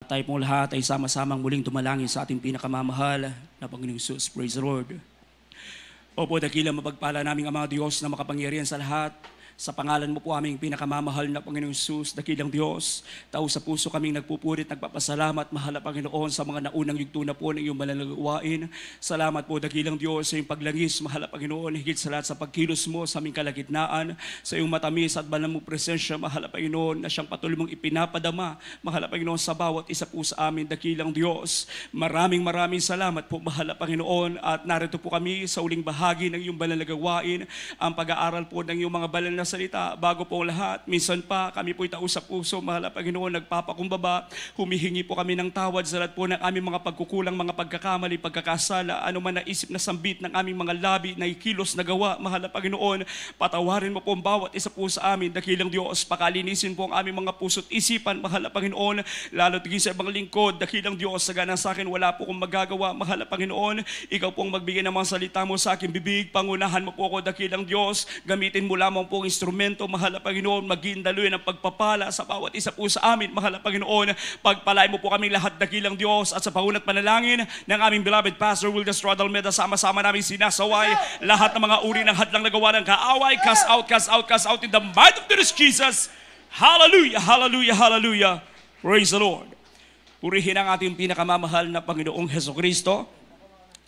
tayo pong lahat ay sama-samang muling tumalangin sa ating pinakamamahal na Panginoong Hesus. Praise the Lord. Opo, dakilang mapagpala naming Ama Diyos na makapangyarihan sa lahat. Sa pangalan mo po aming pinakamamahal na Panginoong Hesus, dakilang Diyos, tao sa puso kaming nagpupurit, nagpapasalamat, mahal na Panginoon, sa mga naunang yugto na po ng iyong malalagawain. Salamat po, dakilang Diyos, sa iyong paglangis, mahal na Panginoon, higit sa lahat sa pagkilos mo sa aming kalagitnaan, sa iyong matamis at banal mong presensya, mahal na Panginoon, na siyang patuloy mong ipinapadama, mahal na Panginoon, sa bawat isa po sa amin, dakilang Diyos. Maraming salamat po, mahal na Panginoon, at narito po kami sa uling bahagi ng iyong malalagawain, ang pag-aaral po ng iyong mga banal na salita. Bago po lahat, minsan pa kami po'y tao sa puso, mahal na Panginoon, nagpapakumbaba, humihingi po kami ng tawad sa lahat po ng aming mga pagkukulang, mga pagkakamali, pagkakasala, ano man na isip na sambit ng aming mga labi, na ikilos na gawa, mahal na Panginoon, patawarin mo po ang bawat isa po sa amin, dakilang Diyos, pakalinisin po ang aming mga puso't isipan, mahal na Panginoon, lalo tigil sa ibang lingkod, dakilang Diyos, sagana sa akin, wala po kong magagawa, mahal na Panginoon, ikaw pong magbigay ng mga salita mo sa aking bibig, pangunahan mo po ako, dakilang Diyos, gamitin mo lamang po ang instrumento, mahal na Panginoon, magindaloy ng pagpapala sa bawat isa po sa amin, mahal na Panginoon, pagpalain mo po kaming lahat, dakilang Diyos, at sa paunat panalangin ng aming beloved Pastor Wildes Rodalmeda, sama-sama namin sinasaway lahat ng mga uri ng hadlang nagawa ng kaaway, cast out in the might of the Jesus. Hallelujah, hallelujah, hallelujah. Praise the Lord. Purihin ang ating pinakamamahal na Panginoong Hesukristo.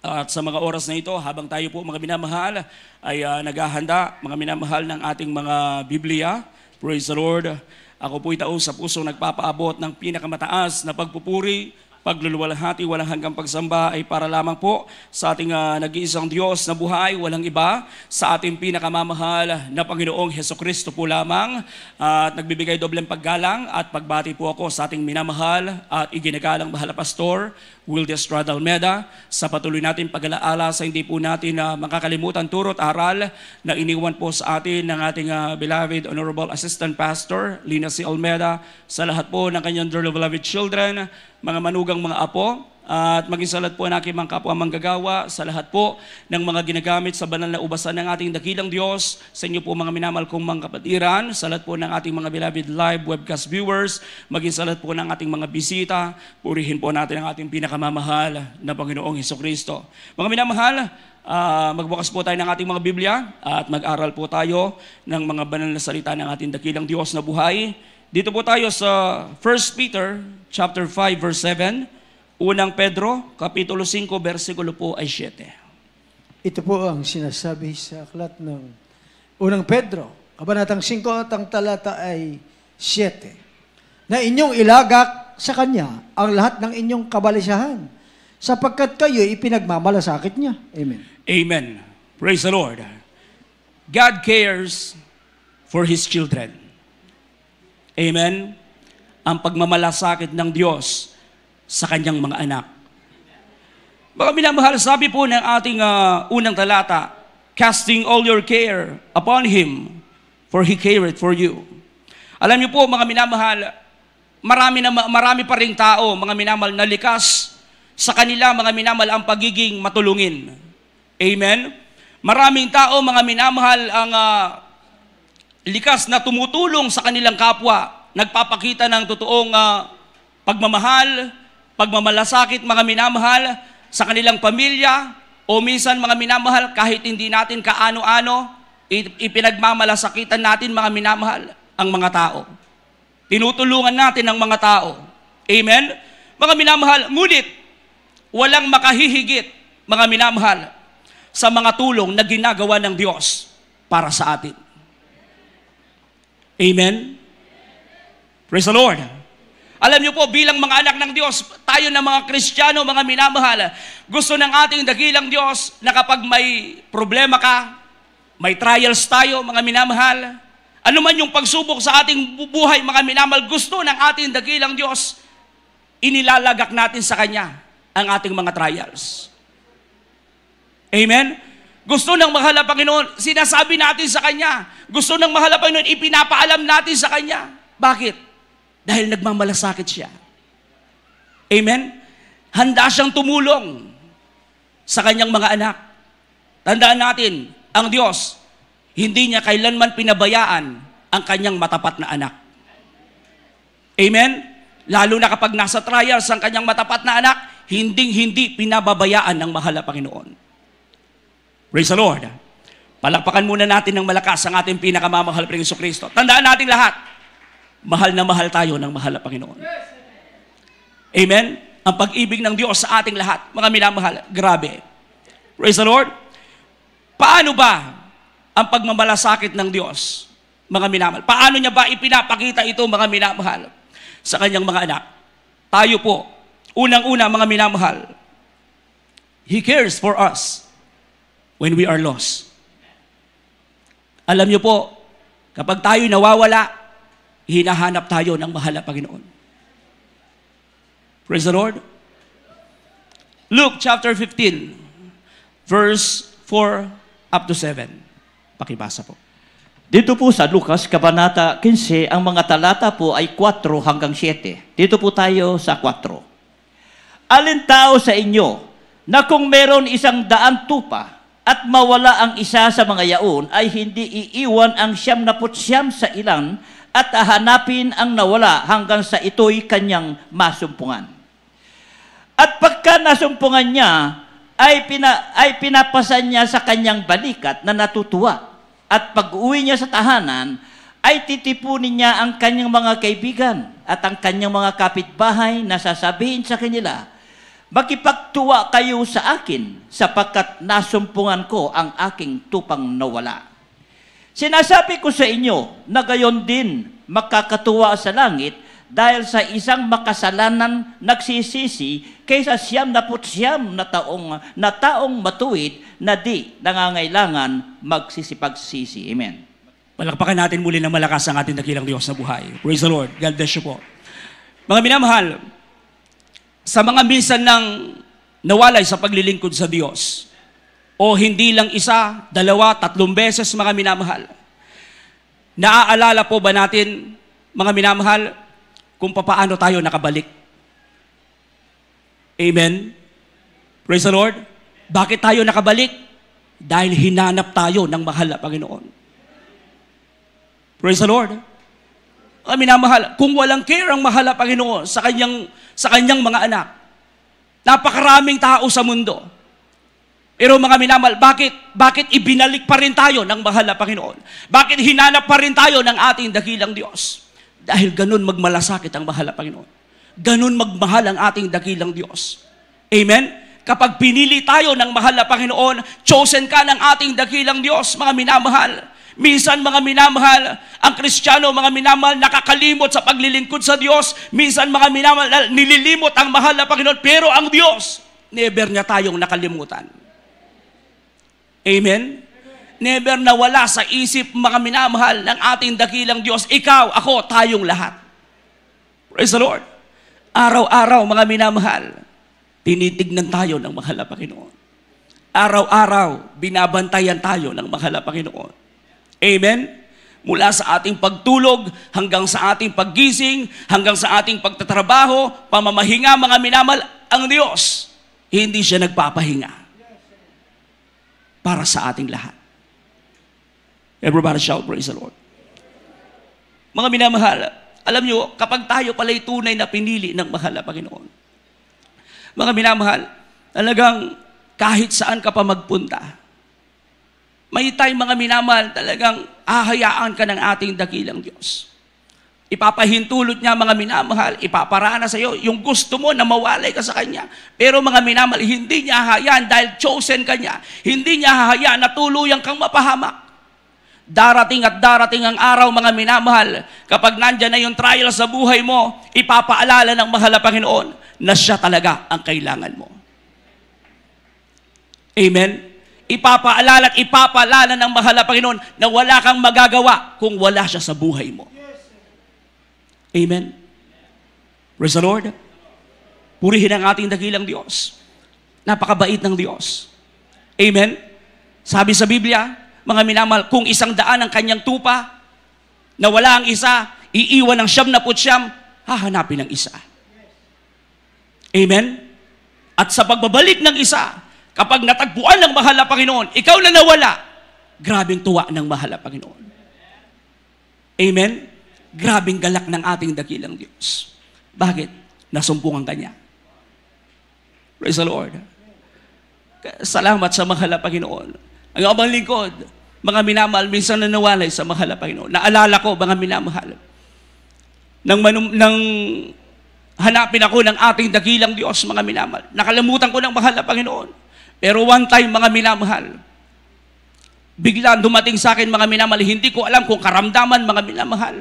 At sa mga oras na ito, habang tayo po mga minamahal ay naghahanda, mga minamahal ng ating mga Biblia, praise the Lord, ako po'y tao sa puso nagpapaabot ng pinakamataas na pagpupuri, pagluluwalhati, walang hanggang pagsamba ay para lamang po sa ating nag-iisang Diyos na buhay, walang iba, sa ating pinakamamahal na Panginoong Hesukristo po lamang. At nagbibigay dobleng paggalang at pagbati po ako sa ating minamahal at iginagalang mahal na Pastor Wildes Rodalmeda sa patuloy natin pag-alaala sa hindi po natin makakalimutan turo't aral na iniwan po sa atin ng ating beloved Honorable Assistant Pastor Lina C. Almeda, sa lahat po ng kanyang dearly beloved children, mga manugang mga apo, at maging sa lahat po ng aking mga kapwa manggagawa, sa lahat po ng mga ginagamit sa banal na ubasan ng ating dakilang Diyos, sa inyo po mga minamahal kong mga kapatiran, sa lahat po ng ating mga beloved live webcast viewers, maging sa lahat po ng ating mga bisita, purihin po natin ang ating pinakamamahal na Panginoong Hesukristo. Mga minamahal, magbukas po tayo ng ating mga Biblia at mag-aral po tayo ng mga banal na salita ng ating dakilang Diyos na buhay. Dito po tayo sa 1 Peter chapter 5 verse 7, Unang Pedro kapitulo 5 versikulo po ay 7. Ito po ang sinasabi sa aklat ng Unang Pedro, kabanatang 5 at ang talata ay 7. Na inyong ilagak sa Kanya ang lahat ng inyong kabalisahan, sapagkat kayo ipinagmamalasakit niya. Amen. Amen. Praise the Lord. God cares for His children. Amen. Ang pagmamalasakit ng Diyos sa kanyang mga anak. Mga minamahal, sabi po ng ating unang talata, casting all your care upon Him, for He careth for you. Alam niyo po mga minamahal, marami pa ring tao, mga minamahal, na likas sa kanila, mga minamahal, ang pagiging matulungin. Amen? Maraming tao, mga minamahal, ang likas na tumutulong sa kanilang kapwa, nagpapakita ng totoong pagmamahal, pagmamalasakit, mga minamahal, sa kanilang pamilya, o minsan mga minamahal, kahit hindi natin kaano-ano, ipinagmamalasakitan natin, mga minamahal, ang mga tao. Tinutulungan natin ang mga tao. Amen? Mga minamahal, ngunit, walang makahihigit, mga minamahal, sa mga tulong na ginagawa ng Diyos para sa atin. Amen? Praise the Lord. Alam niyo po, bilang mga anak ng Diyos, tayo na mga Kristiyano, mga minamahal, gusto ng ating dakilang Diyos na kapag may problema ka, may trials tayo, mga minamahal, ano man yung pagsubok sa ating buhay, mga minamahal, gusto ng ating dakilang Diyos, inilalagak natin sa Kanya ang ating mga trials. Amen? Gusto ng mahal na Panginoon, sinasabi natin sa Kanya. Gusto ng mahal na Panginoon, ipinapaalam natin sa Kanya. Bakit? Dahil nagmamalasakit siya. Amen? Handa siyang tumulong sa kanyang mga anak. Tandaan natin, ang Diyos, hindi niya kailanman pinabayaan ang kanyang matapat na anak. Amen? Lalo na kapag nasa trials ang kanyang matapat na anak, hindi pinababayaan ng mahal na Panginoon. Praise the Lord. Palakpakan muna natin ng malakas ang ating pinakamamahal na Jesucristo. Tandaan natin lahat, mahal na mahal tayo ng mahal na Panginoon. Amen? Ang pag-ibig ng Diyos sa ating lahat, mga minamahal, grabe. Praise the Lord. Paano ba ang pagmamalasakit ng Diyos, mga minamahal? Paano niya ba ipinapakita ito, mga minamahal, sa kanyang mga anak? Tayo po, unang-una, mga minamahal, He cares for us when we are lost. Alam niyo po, kapag tayo nawawala, hinahanap tayo ng mahal na Panginoon. Praise the Lord. Luke chapter 15, verse 4 up to 7. Pakibasa po. Dito po sa Lucas, Kabanata 15, ang mga talata po ay 4 hanggang 7. Dito po tayo sa 4. Alin tao sa inyo na kung meron 100 tupa at mawala ang isa sa mga yaon, ay hindi iiwan ang 99 sa ilan at hahanapin ang nawala hanggang sa ito'y kanyang masumpungan. At pagka nasumpungan niya, ay pinapasan niya sa kanyang balikat na natutuwa. At pag-uwi niya sa tahanan, ay titipunin niya ang kanyang mga kaibigan at ang kanyang mga kapitbahay na sasabihin sa kanila, makipagtuwa kayo sa akin sapagkat nasumpungan ko ang aking tupang nawala. Sinasabi ko sa inyo na gayon din makakatuwa sa langit dahil sa isang makasalanan nagsisisi kaysa 99 na taong matuwid na di nangangailangan magsisipagsisi. Amen. Palakpakan natin muli ng malakas ang ating dakilang Diyos na buhay. Praise the Lord. God bless you po. Mga minamahal, sa mga minsan nang nawalay sa paglilingkod sa Diyos, o hindi lang 1, 2, 3 beses, mga minamahal, naaalala po ba natin, mga minamahal, kung papaano tayo nakabalik? Amen? Praise the Lord. Bakit tayo nakabalik? Dahil hinanap tayo ng mahal na Panginoon. Praise the Lord. Minamahal, kung walang care ang mahal na Panginoon sa kanyang mga anak, napakaraming tao sa mundo. Pero mga minamahal, bakit ibinalik pa rin tayo ng mahal na Panginoon? Bakit hinanap pa rin tayo ng ating dakilang Diyos? Dahil ganun magmalasakit ang mahal na Panginoon. Ganun magmahal ang ating dakilang Diyos. Amen? Kapag pinili tayo ng mahal na Panginoon, chosen ka ng ating dakilang Diyos, mga minamahal. Minsan, mga minamahal, ang Kristiyano, mga minamahal, nakakalimot sa paglilingkod sa Diyos. Minsan, mga minamahal, nililimot ang mahal na Panginoon. Pero ang Diyos, never niya tayong nakalimutan. Amen? Never nawala sa isip, mga minamahal, ng ating dakilang Diyos. Ikaw, ako, tayong lahat. Praise the Lord. Araw-araw, mga minamahal, tinitignan tayo ng mahal na Panginoon. Araw-araw, binabantayan tayo ng mahal na Panginoon. Amen? Mula sa ating pagtulog, hanggang sa ating paggising, hanggang sa ating pagtatrabaho, pamamahinga, mga minamahal, ang Diyos, hindi siya nagpapahinga para sa ating lahat. Everybody shout, praise the Lord. Mga minamahal, alam nyo, kapag tayo pala'y tunay na pinili ng mahal na Panginoon, mga minamahal, talagang kahit saan ka pa magpunta, may time, mga minamahal, talagang ahayaan ka ng ating dakilang Diyos. Ipapahintulot niya, mga minamahal, ipaparana sa iyo yung gusto mo na mawalay ka sa Kanya. Pero mga minamahal, hindi niya hahayaan dahil chosen ka niya. Hindi niya hahayaan na tuluyang kang mapahamak. Darating at darating ang araw, mga minamahal, kapag nandyan na yung trial sa buhay mo, ipapaalala ng mahal na Panginoon na siya talaga ang kailangan mo. Amen? Ipapaalala at ipapaalala ng mahal na Panginoon na wala kang magagawa kung wala siya sa buhay mo. Amen? Praise the Lord. Purihin ang ating dakilang Diyos. Napakabait ng Diyos. Amen? Sabi sa Biblia, mga minamahal, kung 100 ang kanyang tupa, na wala ang isa, iiwan ng 99, hahanapin ng isa. Amen? At sa pagbabalik ng isa, kapag natagpuan ng mahal na Panginoon, ikaw na nawala, grabing tuwa ng mahal na Panginoon. Amen? Grabing galak ng ating dakilang Diyos. Bakit? Nasumpungan ka niya. Praise the Lord. Salamat sa mahal na Panginoon. Ang amang lingkod, mga minamahal, minsan nanawalay sa mahal na Panginoon. Naalala ko, mga minamahal, nang hanapin ako ng ating dakilang Diyos, mga minamahal, nakalimutan ko ng mahal na Panginoon. Pero one time, mga minamahal, bigla dumating sa akin, mga minamahal, hindi ko alam kung karamdaman, mga minamahal.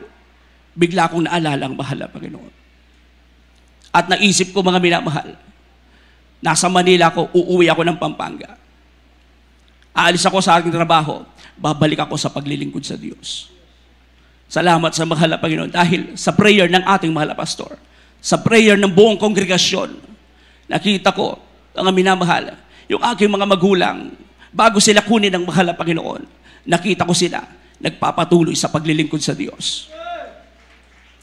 Bigla akong naalala ang mahal na Panginoon. At naisip ko, mga minamahal, nasa Manila ako, uuwi ako ng Pampanga. Aalis ako sa aking trabaho, babalik ako sa paglilingkod sa Diyos. Salamat sa mahal na Panginoon dahil sa prayer ng ating mahal na pastor, sa prayer ng buong kongregasyon, nakita ko, mga minamahal, yung aking mga magulang, bago sila kunin ng mahal na Panginoon, nakita ko sila nagpapatuloy sa paglilingkod sa Diyos.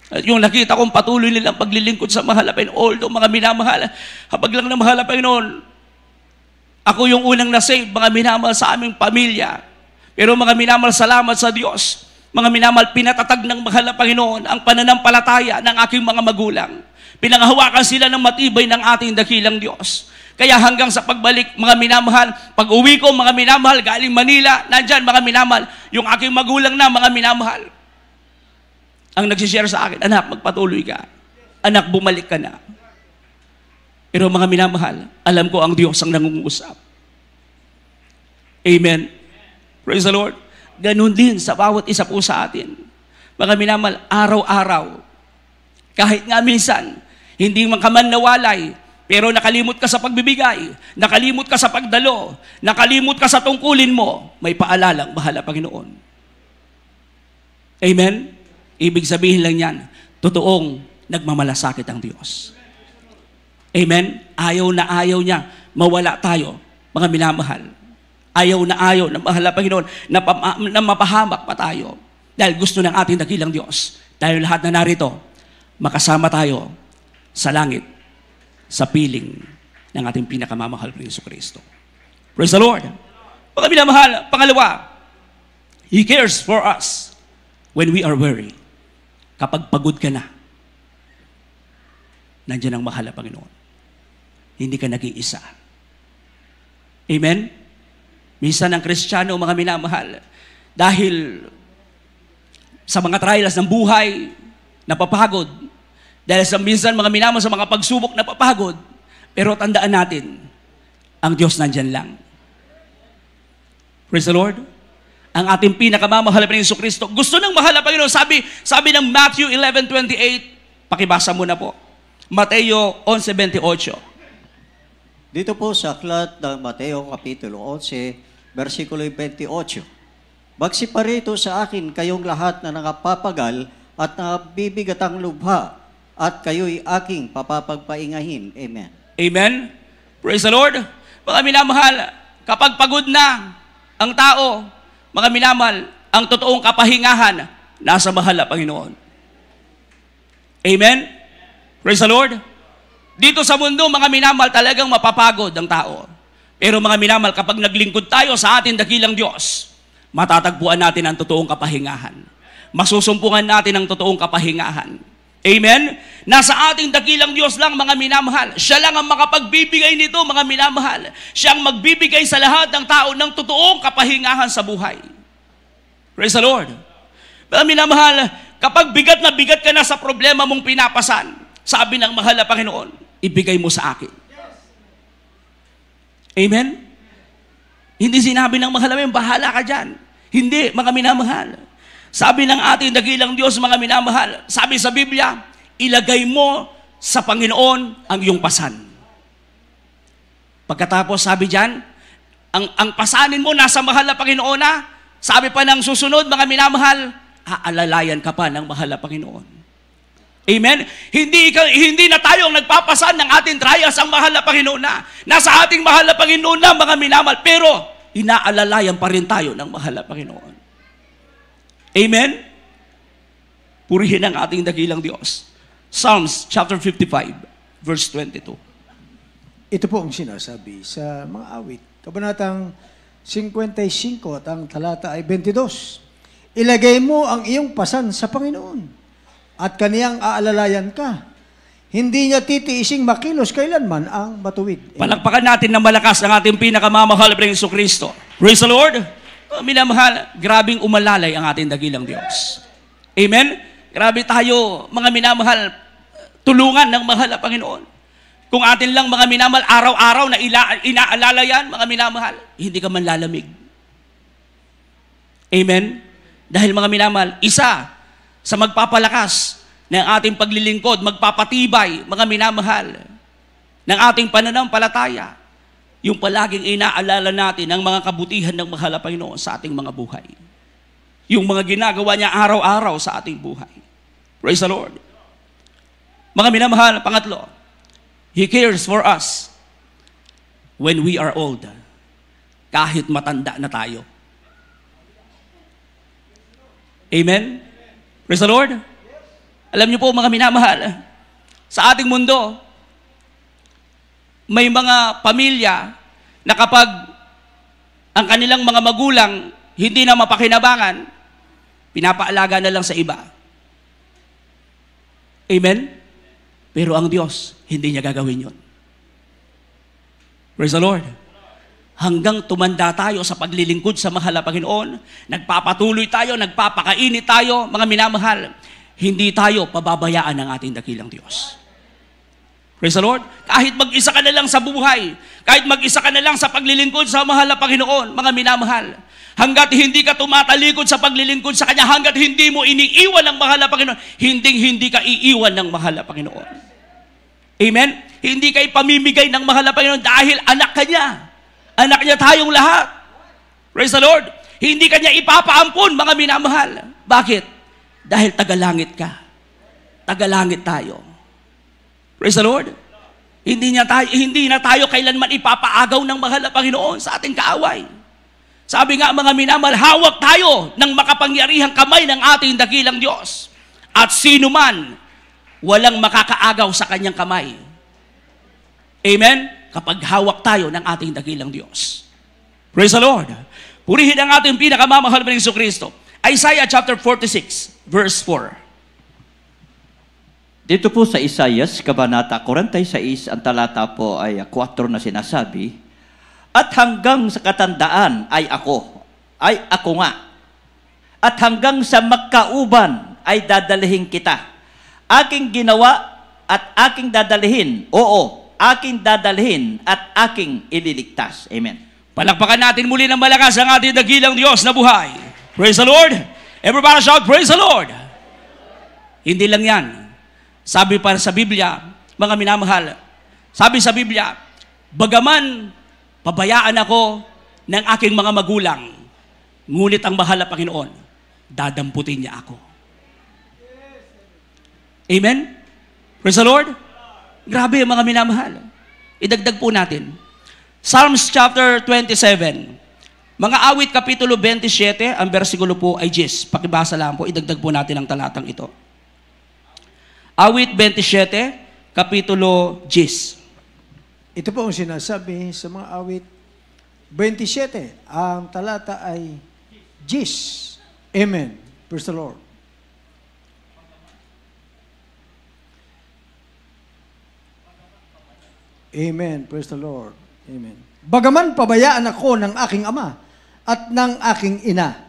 At yung nakita kong patuloy nilang paglilingkod sa mahal na Panginoon, although mga minamahal, habag lang ng mahal na Panginoon, ako yung unang na-save, mga minamahal sa aming pamilya. Pero mga minamahal, salamat sa Diyos. Mga minamahal, pinatatag ng mahal na Panginoon ang pananampalataya ng aking mga magulang. Pinanghawakan sila ng matibay ng ating dakilang Diyos. Kaya hanggang sa pagbalik, mga minamahal, pag uwi ko, mga minamahal, galing Manila, nandyan, mga minamahal, yung aking magulang na, mga minamahal, ang nagsishare sa akin, anak, magpatuloy ka. Anak, bumalik ka na. Pero mga minamahal, alam ko ang Diyos ang nangungusap. Amen. Praise the Lord. Ganun din sa bawat isa po sa atin. Mga minamahal, araw-araw, kahit nga minsan, hindi man ka man nawalay, pero nakalimot ka sa pagbibigay, nakalimot ka sa pagdalo, nakalimot ka sa tungkulin mo, may paalalang mahal na Panginoon. Amen? Ibig sabihin lang yan, totoong nagmamalasakit ang Diyos. Amen? Ayaw na ayaw niya mawala tayo, mga minamahal. Ayaw na mahal na Panginoon na mapahamak pa tayo. Dahil gusto ng ating dakilang Diyos. Dahil lahat na narito, makasama tayo sa langit, sa piling ng ating pinakamamahal na Jesucristo. Praise the Lord. Mga minamahal, pangalawa, He cares for us when we are weary. Kapag pagod ka na, nandiyan ang mahal na Panginoon. Hindi ka nag-iisa. Amen? Minsan ang Kristiyano, mga minamahal, dahil sa mga trials ng buhay, napapagod. Dahil sa minsan, mga minamahal, sa mga pagsubok, napapagod. Pero tandaan natin, ang Diyos nandyan lang. Praise the Lord. Ang ating pinakamamahal na Jesucristo, gusto ng mahal na Panginoon. Sabi ng Matthew 11:28, pakibasa mo na po. Mateo 11:28. Dito po sa aklat ng Mateo Kapitulo 11, versikulo 28. Magsiparito sa akin kayong lahat na nakapapagal at nabibigatang lubha, at kayo'y aking papapagpaingahin. Amen. Amen. Praise the Lord. Mga minamahal, kapag pagod na ang tao, mga minamahal, ang totoong kapahingahan nasa mahal na Panginoon. Amen. Praise the Lord. Dito sa mundo, mga minamahal, talagang mapapagod ang tao. Pero mga minamahal, kapag naglingkod tayo sa ating dakilang Diyos, matatagpuan natin ang totoong kapahingahan. Masusumpungan natin ang totoong kapahingahan. Amen? Nasa ating dakilang Diyos lang, mga minamahal. Siya lang ang makapagbibigay nito, mga minamahal. Siya ang magbibigay sa lahat ng tao ng totoong kapahingahan sa buhay. Praise the Lord. Mga minamahal, kapag bigat na bigat ka na sa problema mong pinapasan, sabi ng mahal na Panginoon, ibigay mo sa akin. Amen? Hindi sinabi ng mahal namin, bahala ka dyan. Hindi, mga minamahal. Sabi ng ating dakilang Diyos, mga minamahal, sabi sa Biblia, ilagay mo sa Panginoon ang iyong pasan. Pagkatapos sabi dyan, ang pasanin mo nasa mahal na Panginoon na, sabi pa ng susunod, mga minamahal, aalalayan ka pa ng mahal na Panginoon. Amen? Hindi na tayo ang nagpapasan ng ating trials ang mahal na Panginoon na. Nasa ating mahal na Panginoon na, mga minamahal, pero inaalalayan pa rin tayo ng mahal na Panginoon. Amen? Purihin ang ating dakilang Diyos. Psalms chapter 55, verse 22. Ito po ang sinasabi sa mga awit. Kabanatang 55 at ang talata ay 22. Ilagay mo ang iyong pasan sa Panginoon at kaniyang aalalayan ka. Hindi niya titiising makilos kailanman ang matuwid. Palakpakan natin ng malakas ang ating pinakamamahal na Hesus Kristo. Praise the Lord! Minamahal, grabing umalalay ang ating dakilang Diyos. Amen? Grabe tayo, mga minamahal, tulungan ng mahal na Panginoon. Kung atin lang mga minamahal, araw-araw na inaalala yan, mga minamahal, hindi ka man lalamig. Amen? Dahil mga minamahal, isa sa magpapalakas ng ating paglilingkod, magpapatibay, mga minamahal, ng ating pananampalataya, yung palaging inaalala natin ang mga kabutihan ng mahal na Panginoon sa ating mga buhay. Yung mga ginagawa niya araw-araw sa ating buhay. Praise the Lord. Mga minamahal, pangatlo, He cares for us when we are old, kahit matanda na tayo. Amen? Praise the Lord. Alam niyo po mga minamahal, sa ating mundo, may mga pamilya na kapag ang kanilang mga magulang hindi na mapakinabangan, pinapaalaga na lang sa iba. Amen? Pero ang Diyos, hindi niya gagawin yun. Praise the Lord. Hanggang tumanda tayo sa paglilingkod sa mahal na Panginoon, nagpapatuloy tayo, nagpapakainit tayo, mga minamahal, hindi tayo pababayaan ng ating dakilang Diyos. Praise the Lord. Kahit mag-isa ka na lang sa buhay, kahit mag-isa ka na lang sa paglilingkod sa mahal na Panginoon, mga minamahal, hanggat hindi ka tumatalikod sa paglilingkod sa Kanya, hanggat hindi mo iniiwan ng mahal na Panginoon, hindi ka iiwan ng mahal na Panginoon. Amen? Hindi ka ipamimigay ng mahal na Panginoon dahil anak ka niya. Anak niya tayong lahat. Praise the Lord. Hindi ka niya ipapaampon, mga minamahal. Bakit? Dahil tagalangit ka. Tagalangit tayo. Praise the Lord. Hindi na tayo kailanman ipapaagaw ng mahal na Panginoon sa ating kaaway. Sabi nga mga minamahal, hawak tayo ng makapangyarihang kamay ng ating dakilang Diyos. At sino man, walang makakaagaw sa kanyang kamay. Amen? Kapag hawak tayo ng ating dakilang Diyos. Praise the Lord. Purihin ang ating pinakamamahal na Hesus Kristo. Isaiah chapter 46, verse 4. Dito po sa Isaias, Kabanata 46, ang talata po ay 4 na sinasabi, at hanggang sa katandaan ay ako nga. At hanggang sa magkauban ay dadalhin kita. Aking ginawa at aking dadalhin. Oo, aking dadalhin at aking ililigtas. Amen. Palakpakan natin muli ng malakas ang ating dakilang Diyos na buhay. Praise the Lord. Everybody shout, praise the Lord. Hindi lang yan. Sabi pa sa Biblia, mga minamahal, sabi sa Biblia, bagaman pabayaan ako ng aking mga magulang, ngunit ang mahal na Panginoon, dadamputin niya ako. Amen? Praise the Lord. Grabe mga minamahal. Idagdag po natin. Psalms chapter 27. Mga awit kapitulo 27, ang bersikulo po ay 10. Pakibasa lang po, idagdag po natin ang talatang ito. Awit 27, kapitulo 10. Ito po ang sinasabi sa mga awit 27. Ang talata ay 10. Amen. Praise the Lord. Amen. Praise the Lord. Amen. Bagaman pabayaan ako ng aking ama at ng aking ina,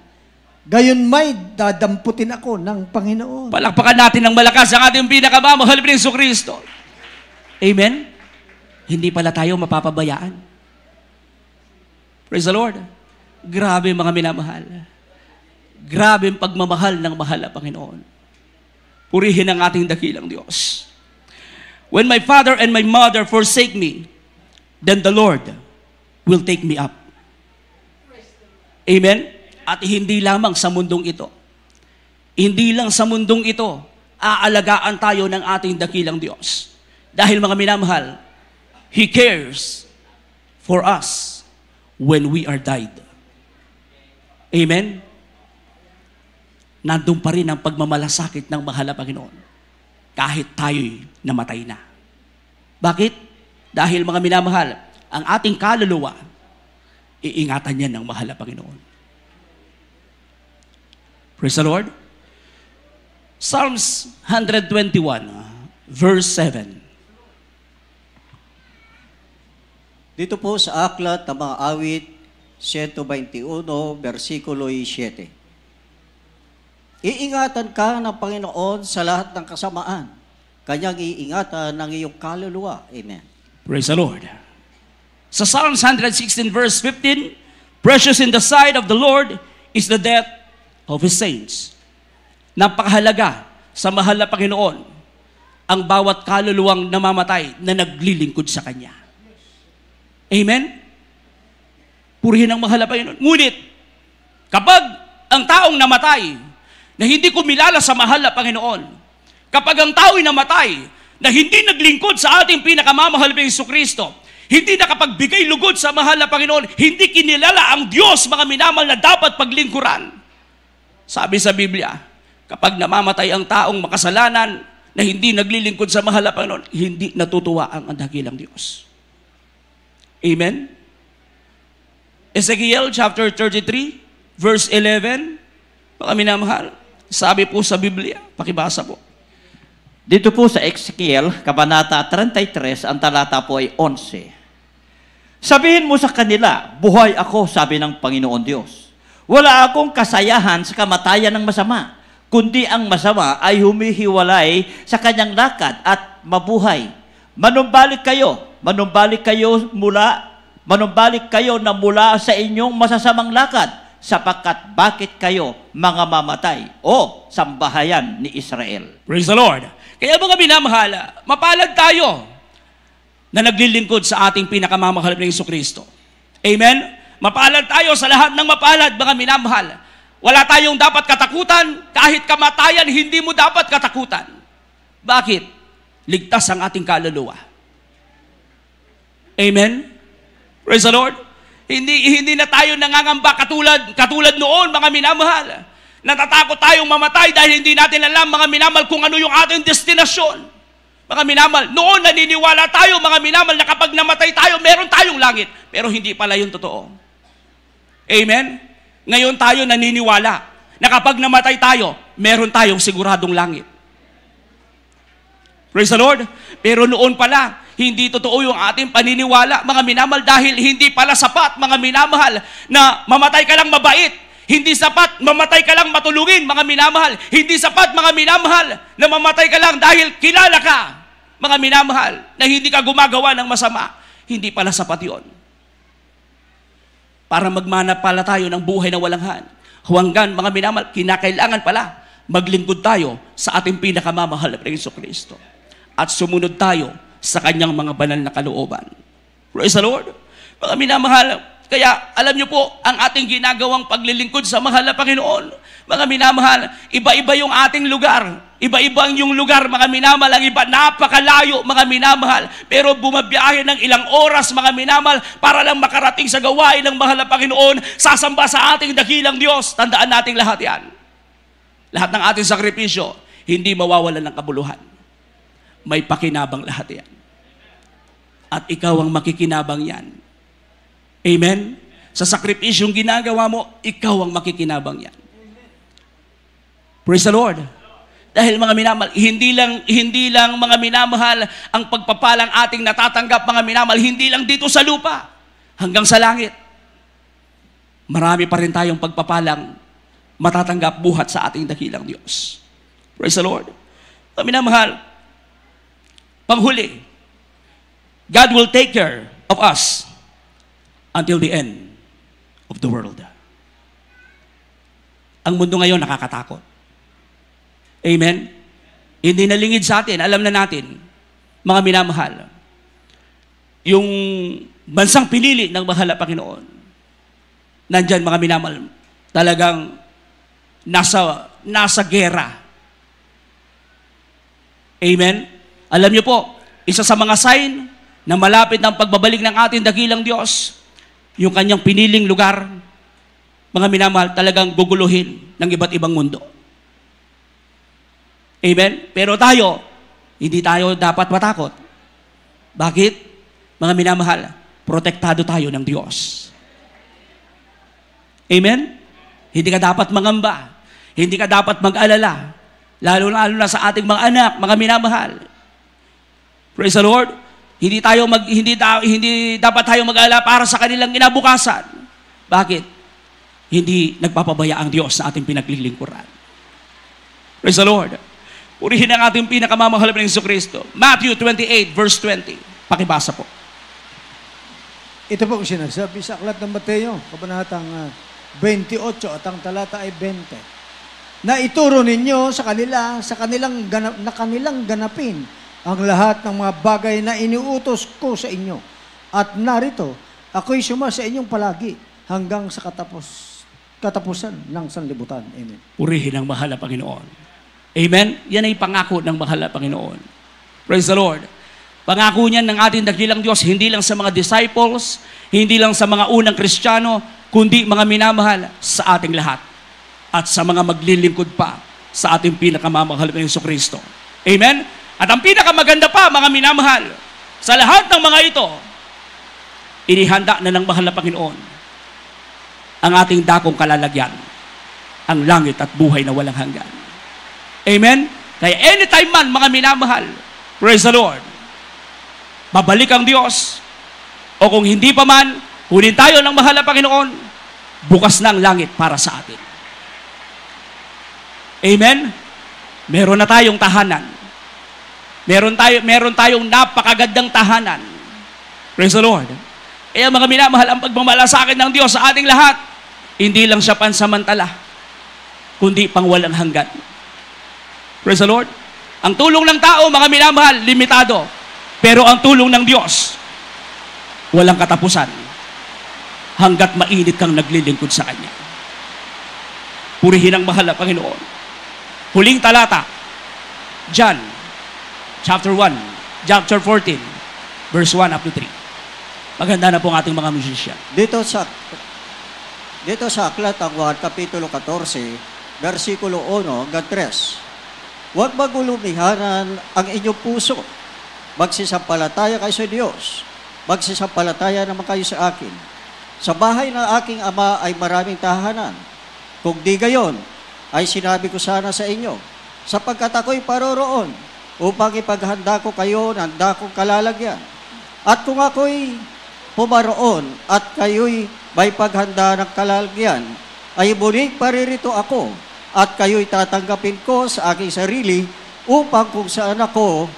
gayon may dadamputin ako ng Panginoon. Palakpakan natin ng malakas ang ating pinakamamahal na Hesus Kristo. Amen? Hindi pala tayo mapapabayaan. Praise the Lord. Grabe mga minamahal. Grabe ang pagmamahal ng mahal na Panginoon. Purihin ang ating dakilang Diyos. When my father and my mother forsake me, then the Lord will take me up. Amen? At hindi lamang sa mundong ito. Hindi lang sa mundong ito, aalagaan tayo ng ating dakilang Diyos. Dahil mga minamahal, He cares for us when we are died. Amen? Nandun pa rin ang pagmamalasakit ng mahal na Panginoon. Kahit tayo'y namatay na. Bakit? Dahil mga minamahal, ang ating kaluluwa, iingatan yan ng mahal na Panginoon. Praise the Lord. Psalms 121. verse 7. Dito po sa aklat ng mga awit, 121, versikulo 7. Iingatan ka ng Panginoon sa lahat ng kasamaan. Kanyang iingatan ng iyong kaluluwa. Amen. Praise the Lord. Sa Psalms 116 verse 15, precious in the sight of the Lord is the death of His saints. Napakahalaga sa mahal na Panginoon ang bawat kaluluwang namamatay na naglilingkod sa Kanya. Amen? Purihin ang mahal na Panginoon. Ngunit, kapag ang taong namatay na hindi kumilala sa mahal na Panginoon, kapag ang tao'y namatay na hindi naglingkod sa ating pinakamamahal na Jesucristo, hindi nakapagbigay lugod sa mahal na Panginoon, hindi kinilala ang Diyos, mga minamahal, na dapat paglingkuran. Sabi sa Biblia, kapag namamatay ang taong makasalanan na hindi naglilingkod sa mahal na Panginoon, hindi natutuwa ang dakilang Diyos. Amen? Ezekiel chapter 33, verse 11, mga minamahal, sabi po sa Biblia, pakibasa po. Dito po sa Ezekiel, Kabanata 33, ang talata po ay 11. Sabihin mo sa kanila, buhay ako, sabi ng Panginoon Diyos. Wala akong kasayahan sa kamatayan ng masama, kundi ang masama ay humihiwalay sa kanyang lakad at mabuhay. Manumbalik kayo na mula sa inyong masasamang lakad, sapagkat bakit kayo mga mamatay o sambahayan ni Israel. Praise the Lord. Kaya mga minamahal, mapalad tayo na naglilingkod sa ating pinakamamahal na Jesucristo. Amen? Mapalad tayo sa lahat ng mapalad, mga minamahal. Wala tayong dapat katakutan, kahit kamatayan, hindi mo dapat katakutan. Bakit? Ligtas ang ating kaluluwa. Amen? Praise the Lord. Hindi na tayo nangangamba katulad noon, mga minamahal. Natatakot tayong mamatay dahil hindi natin alam, mga minamahal, kung ano yung ating destinasyon. Mga minamahal, noon naniniwala tayo, mga minamahal, na kapag namatay tayo, meron tayong langit. Pero hindi pala yung totoo. Amen? Ngayon tayo naniniwala na kapag namatay tayo, meron tayong siguradong langit. Praise the Lord. Pero noon pala, hindi totoo yung ating paniniwala, mga minamahal, dahil hindi pala sapat, mga minamahal, na mamatay ka lang mabait. Hindi sapat, mamatay ka lang matulungin, mga minamahal. Hindi sapat, mga minamahal, na mamatay ka lang dahil kilala ka, mga minamahal, na hindi ka gumagawa ng masama. Hindi pala sapat yun. Para magmana pala tayo ng buhay na walang hanggan, mga minamahal, kinakailangan pala maglingkod tayo sa ating pinakamamahal na Jesucristo. At sumunod tayo sa kanyang mga banal na kalooban. Praise the Lord. Mga minamahal, kaya alam niyo po, ang ating ginagawang paglilingkod sa mahal na Panginoon, mga minamahal, iba-iba yung ating lugar. Iba-iba yung lugar, mga minamahal. Ang iba, napakalayo, mga minamahal. Pero bumabiyahe ng ilang oras, mga minamahal, para lang makarating sa gawain ng mahal na Panginoon, sasamba sa ating dakilang Diyos. Tandaan nating lahat yan. Lahat ng ating sakripisyo, hindi mawawalan ng kabuluhan. May pakinabang lahat yan. At ikaw ang makikinabang yan. Amen? Sa sakripisyong ginagawa mo, ikaw ang makikinabang yan. Praise the Lord. Dahil mga minamahal, hindi lang mga minamahal ang pagpapalang ating natatanggap, mga minamahal, hindi lang dito sa lupa, hanggang sa langit. Marami pa rin tayong pagpapalang matatanggap buhat sa ating dakilang Diyos. Praise the Lord. Mga minamahal, panghuli, God will take care of us until the end of the world. Ang mundo ngayon nakakatakot. Amen? Hindi nalingid sa atin, alam na natin, mga minamahal, yung bansang pinili ng mahal na Panginoon, nandyan, mga minamahal, talagang nasa gera. Amen? Alam niyo po, isa sa mga sign na malapit ng pagbabalik ng ating dakilang Diyos, yung kanyang piniling lugar, mga minamahal, talagang guguluhin ng iba't ibang mundo. Amen? Pero tayo, hindi tayo dapat matakot. Bakit? Mga minamahal, protektado tayo ng Diyos. Amen? Hindi ka dapat mangamba. Hindi ka dapat mag-alala. Lalo na sa ating mga anak, mga minamahal. Praise the Lord. Hindi dapat tayo mag-alala para sa kanilang kinabukasan. Bakit? Hindi nagpapabaya ang Diyos na ating pinaglilingkuran. Praise the Lord. Purihin ang ating pinakamamahal na Jesucristo. Matthew 28 verse 20. Pakibasa po. Ito po ang sinasabi sa aklat ng Mateo, kabanatang 28 at ang talata ay 20. Na ituro ninyo sa kanilang ganapin ang lahat ng mga bagay na iniutos ko sa inyo. At narito, ako'y suma sa inyong palagi hanggang sa katapusan ng sanlibutan. Amen. Purihin ang mahal na Panginoon. Amen? Yan ay pangako ng mahal na Panginoon. Praise the Lord. Pangako niyan ng ating dakilang Diyos, hindi lang sa mga disciples, hindi lang sa mga unang Kristiyano, kundi mga minamahal sa ating lahat. At sa mga maglilingkod pa sa ating pinakamamahal na Jesucristo. Amen? At ang pinakamaganda pa, mga minamahal, sa lahat ng mga ito, inihanda na ng mahal na Panginoon ang ating dakong kalalagyan, ang langit at buhay na walang hanggan. Amen? Kaya anytime man, mga minamahal, praise the Lord, babalik ang Diyos, o kung hindi pa man, kunin tayo ng mahal na Panginoon, bukas na ang langit para sa atin. Amen? Meron na tayong tahanan. Meron tayong napakagandang tahanan. Praise the Lord. Kaya mga minamahal, ang pagmamalasakit ng Diyos sa ating lahat, hindi lang siya pansamantala, kundi pang walang hanggan. Praise the Lord. Ang tulong ng tao, mga minamahal, limitado. Pero ang tulong ng Diyos, walang katapusan. Hanggat mainit kang naglilingkod sa Kanya. Purihin ang mahal na Panginoon. Huling talata, John, chapter 1, chapter 14, verse 1 up to 3. Maganda na po ang ating mga musician. Dito sa aklat ng Juan, Kapitulo 14, versikulo 1 hanggang 3. Huwag magulumihanan ang inyong puso. Magsisampalataya kayo sa Diyos. Magsisampalataya naman kayo sa akin. Sa bahay ng aking ama ay maraming tahanan. Kung di gayon, ay sinabi ko sana sa inyo, sapagkat ako'y paroroon, upang ipaghanda ko kayo ng dakong kalalagyan. At kung ako'y pumaroon at kayo'y may paghanda ng kalalagyan, ay muling paririto ako at kayo'y tatanggapin ko sa aking sarili upang kung saan ako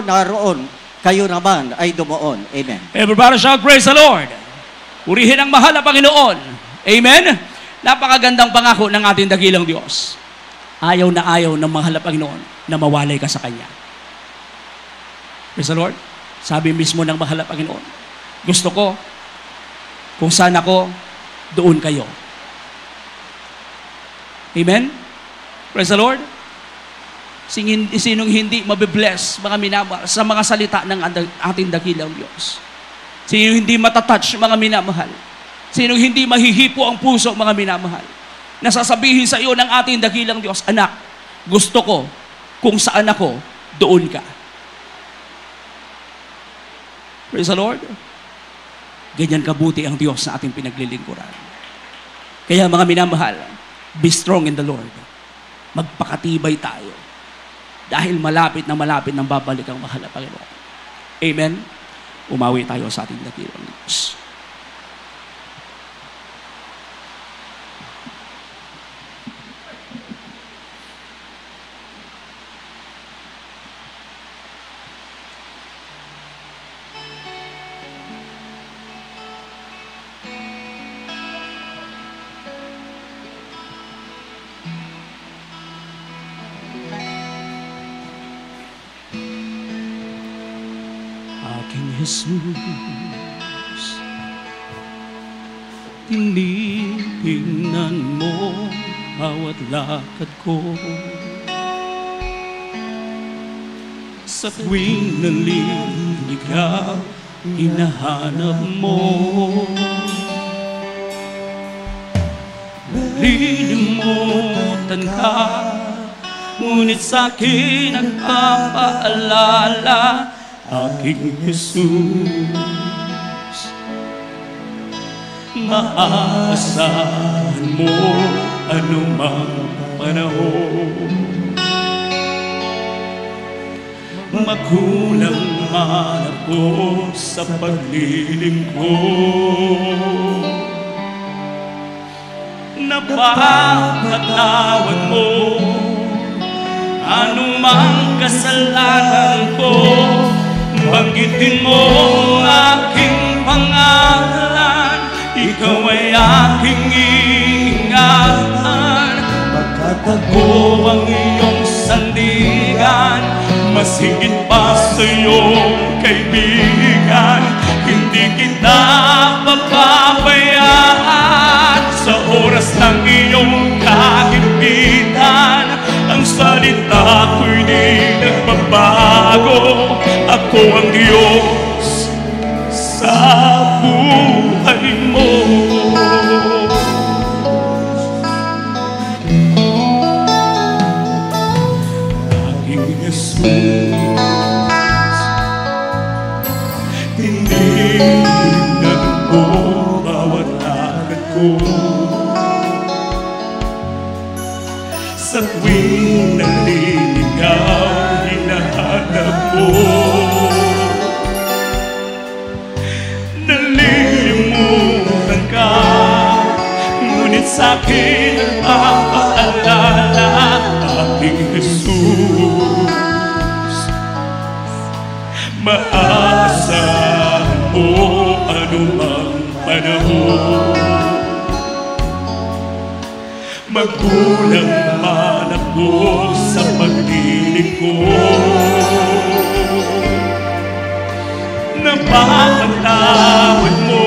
naroon, kayo naman ay dumoon. Amen. Everybody shout, praise the Lord. Purihin ang mahal na Panginoon. Amen? Napakagandang pangako ng ating dakilang Diyos. Ayaw ng mahal na Panginoon na mawalay ka sa Kanya. Praise the Lord. Sabi mismo ng mahal na Panginoon, gusto ko, kung saan ako, doon kayo. Amen? Praise the Lord. Sinong hindi mabibless, mga minamahal, sa mga salita ng ating dakilang Diyos? Sinong hindi matatouch, mga minamahal? Sinong hindi mahihipo ang puso, mga minamahal? Nasasabihin sa iyo ng ating dakilang Diyos, anak, gusto ko, kung saan ako, doon ka. Praise the Lord. Ganyan kabuti ang Diyos na ating pinaglilingkuran. Kaya mga minamahal, be strong in the Lord. Magpakatibay tayo. Dahil malapit nang babalik ang mahal na Panginoon. Amen? Umawi tayo sa ating dakilang Diyos. Aking Jesus, tinitingnan mo bawat lakad ko. Sa tuwing naliligaw, hinahanap mo. Nalilimutan ka, ngunit sa'kin nagpapaalala. Aking Jesus, maaasahan mo anumang panahon. Magulang man ako sa paglilingkod. Napapatawad mo anumang kasalanan ko. Banggitin mo aking pangalan, ikaw ay aking iingatan. Pagkatagpo ang iyong sandigan, mas higit pa sa iyong kaibigan. Hindi kita papabayaan sa oras ng iyong kahimpitan. Ang salita ko'y di nagbabago. Ako ang Diyos sa buhay mo. Aking Jesus, tinignan ko bawat lakad ko. Sa tuwing naliligaw, hinahanap mo. Nalilimutan ka, ngunit sa'kin ang paalala. Aking Jesus, maasahan mo anumang panahon. Magulang man ako sa paglilingkod. Napapatawad mo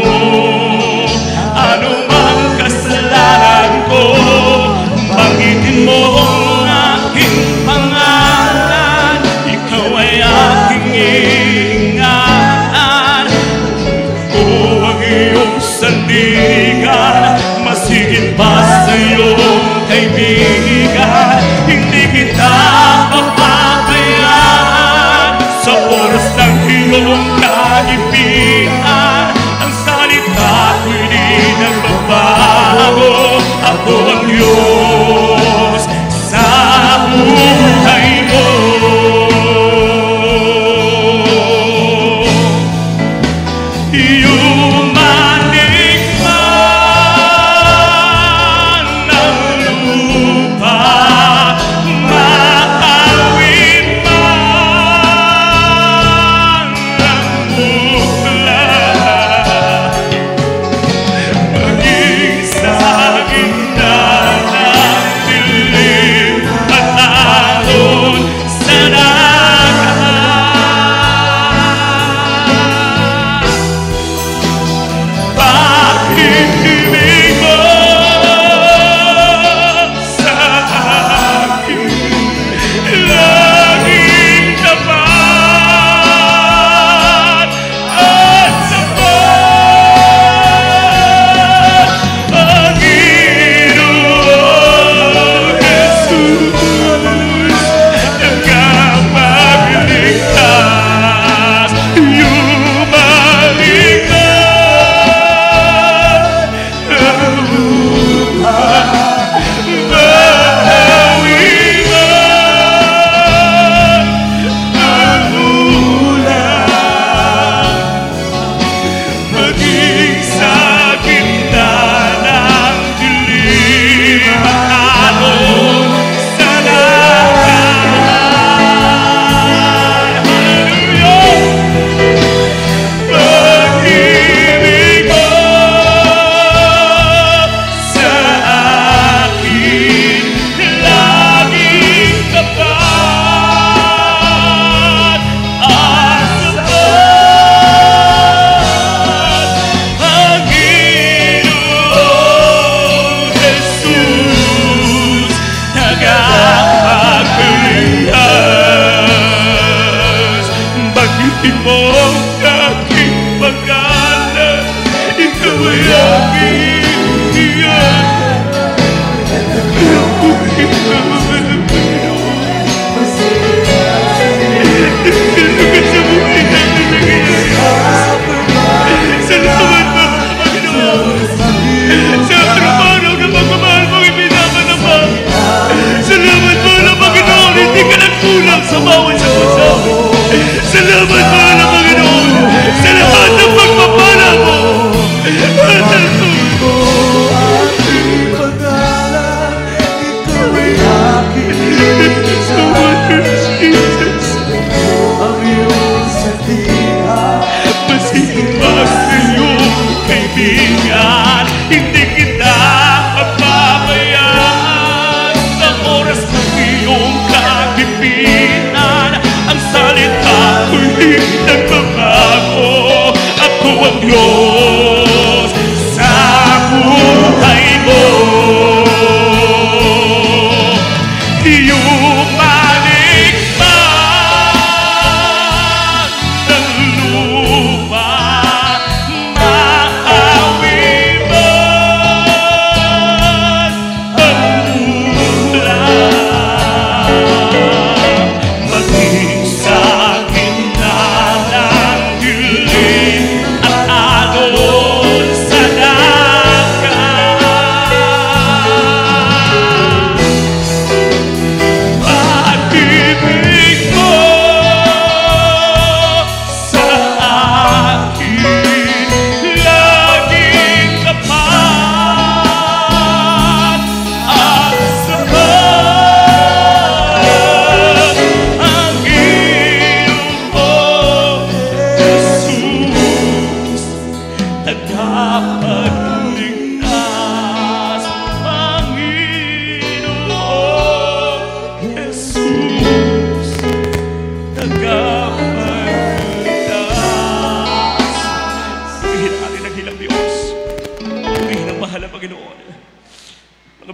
anumang kasalanan ko. Banggitin mo ang aking pangalan, ikaw ay aking iingatan. Ko ang iyong sandigan, masigit pa sa iyong kaibigan. Hindi kita papabayaan sa oras ng iyong kahimpitan. Ang salita ko'y di nagbabago. Ako ang Diyos sa buhay mo. Salamat po na Panginoon, hindi ka nagkulang sa bawat sa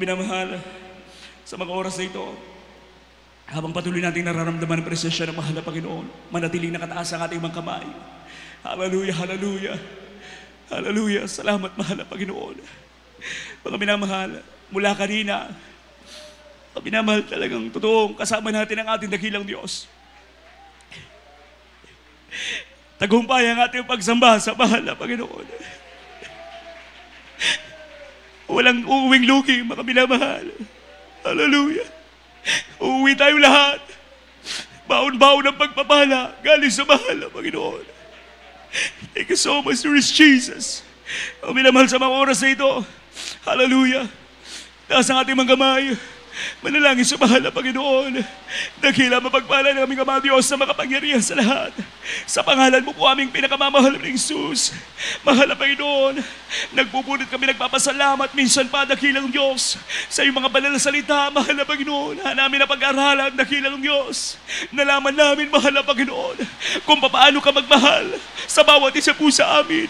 minamahal, sa mga oras na ito, habang patuloy nating nararamdaman ang presensya ng mahal na Panginoon, manatiling nakataas ang ating mga kamay. Hallelujah, hallelujah. Hallelujah. Salamat, mahal na Panginoon. Mga minamahal, mula kanina, mga minamahal, talagang totoong kasama natin ang ating dakilang Diyos. Tagumpay ang ating pagsamba sa mahal na Panginoon. Walang uuwing lugi, mga minamahal. Hallelujah. Uuwi tayo lahat. Baon-baon ang pagpapala galing sa mahal na Panginoon. Thank you so much, Lord Jesus. Ang minamahal sa mga oras na ito. Hallelujah. Taas ang ating mga kamay. Manalangin sa mahal na Panginoon. Dakila mapagpala ng aming Ama Diyos na makapangyarihan sa lahat. Sa pangalan mo po aming pinakamamahal ng Jesus. Mahal na Panginoon, nagpupulot kami nagpapasalamat minsan pa, dakilang Diyos, sa iyong mga banal na salita, mahal na Panginoon. Namin na pag-aralan, dakilang Diyos. Nalaman namin, mahal na Panginoon, kung paano ka magmahal sa bawat isa po sa amin.